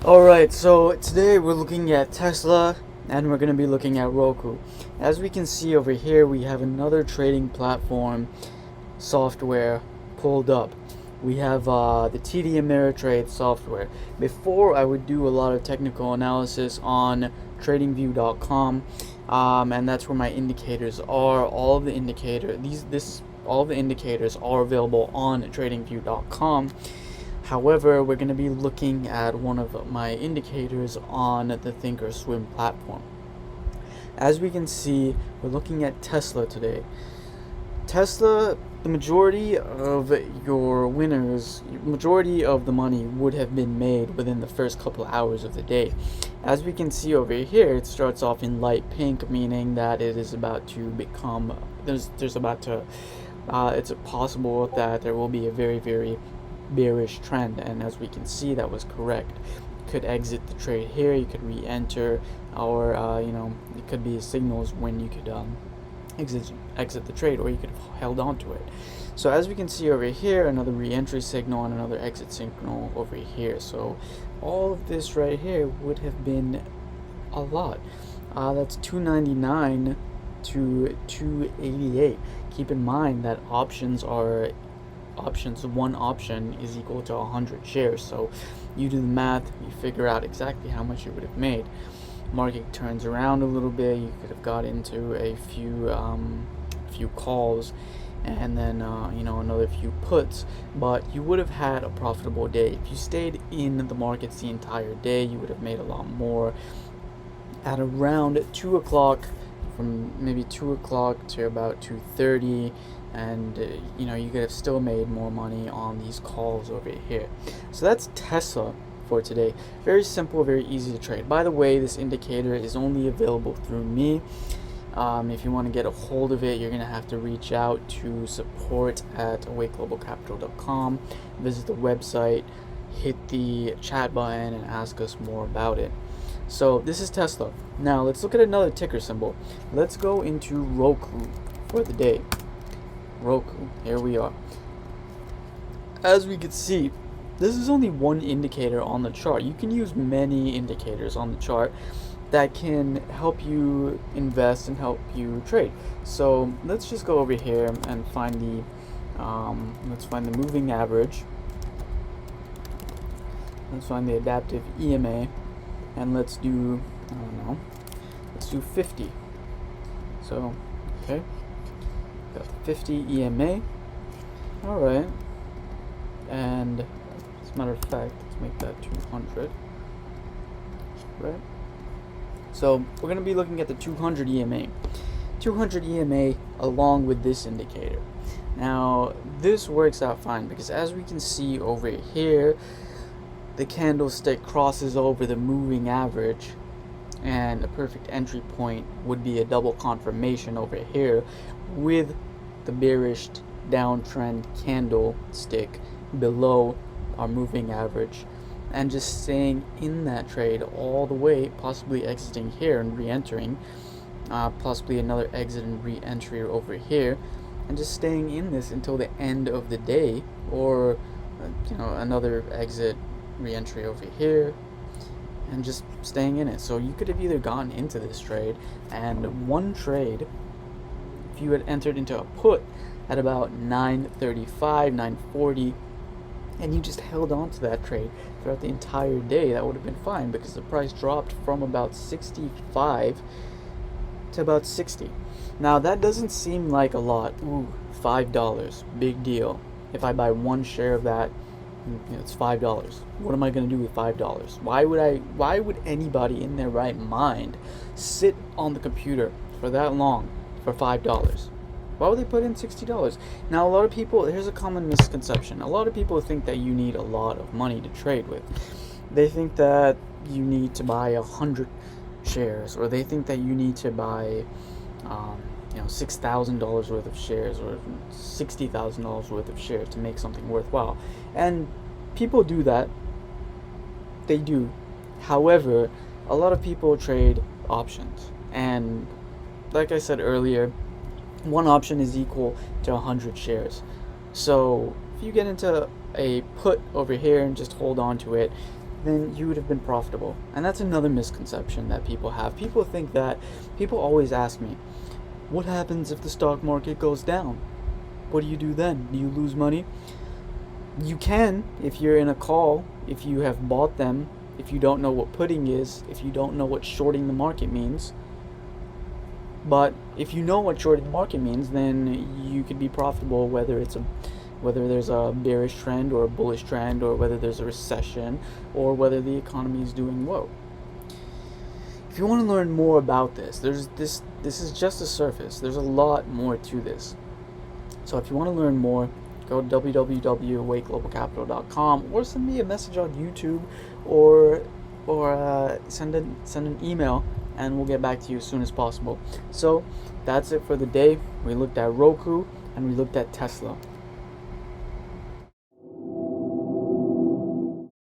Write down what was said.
Alright, so today we're looking at Tesla and we're going to be looking at Roku. As we can see over here, we have another trading platform software pulled up. We have the TD Ameritrade software. Before, I would do a lot of technical analysis on tradingview.com, and that's where my indicators are. All of the indicators are available on tradingview.com. However, we're going to be looking at one of my indicators on the Thinkorswim platform. As we can see, we're looking at Tesla today. Tesla, the majority of your winners, majority of the money would have been made within the first couple hours of the day. As we can see over here, it starts off in light pink, meaning that it is about to become, it's possible that there will be a very, very bearish trend, and as we can see, that was correct. You could exit the trade here, you could re-enter, or it could be signals when you could exit the trade, or you could have held on to it. So as we can see over here, another re-entry signal and another exit signal over here. So all of this right here would have been a lot. That's 299 to 288. Keep in mind that one option is equal to 100 shares. So you do the math, you figure out exactly how much you would have made. Market turns around a little bit, you could have got into a few calls and then another few puts, but you would have had a profitable day. If you stayed in the markets the entire day, you would have made a lot more. At around 2 o'clock, from maybe 2 o'clock to about 2:30, and you could have still made more money on these calls over here. So that's Tesla for today. Very simple, very easy to trade. By the way, this indicator is only available through me. If you want to get a hold of it, you're going to have to reach out to support@awakeGlobalCapital.com, visit the website, hit the chat button, and ask us more about it. So this is Tesla. Now let's look at another ticker symbol. Let's go into Roku for the day. Roku, here we are. As we can see, this is only one indicator on the chart. You can use many indicators on the chart that can help you invest and help you trade. So let's just go over here and find the moving average. Let's find the adaptive EMA, and let's do 50. So okay, got 50 EMA. All right, and as a matter of fact, let's make that 200. Right. So we're going to be looking at the 200 EMA. 200 EMA along with this indicator. Now this works out fine because as we can see over here, the candlestick crosses over the moving average, and a perfect entry point would be a double confirmation over here with the bearish downtrend candlestick below our moving average, and just staying in that trade all the way, possibly exiting here and re-entering, possibly another exit and re-entry over here, and just staying in this until the end of the day, or another exit, re-entry over here, and just staying in it. So you could have either gone into this trade, and one trade, if you had entered into a put at about 9:35, 9:40, and you just held on to that trade throughout the entire day, that would have been fine because the price dropped from about 65 to about 60. Now that doesn't seem like a lot. Ooh, $5, big deal. If I buy one share of that, it's $5. What am I going to do with $5? Why would anybody in their right mind sit on the computer for that long for $5? Why would they put in $60? Now, a lot of people, here's a common misconception. A lot of people think that you need a lot of money to trade with. They think that you need to buy 100 shares, or they think that you need to buy, $6,000 worth of shares, or $60,000 worth of shares to make something worthwhile. And people do that. They do. However, a lot of people trade options. And like I said earlier, one option is equal to 100 shares. So if you get into a put over here and just hold on to it, then you would have been profitable. And that's another misconception that people have. People always ask me, what happens if the stock market goes down? What do you do then? Do you lose money? You can, if you're in a call, if you have bought them, if you don't know what putting is, if you don't know what shorting the market means. But if you know what shorting the market means, then you could be profitable whether there's a bearish trend or a bullish trend, or whether there's a recession, or whether the economy is doing well. If you want to learn more about this is just the surface. There's a lot more to this. So if you want to learn more, go to www.awakeglobalcapital.com, or send me a message on YouTube, or send an email, and we'll get back to you as soon as possible. So that's it for the day. We looked at Roku and we looked at Tesla.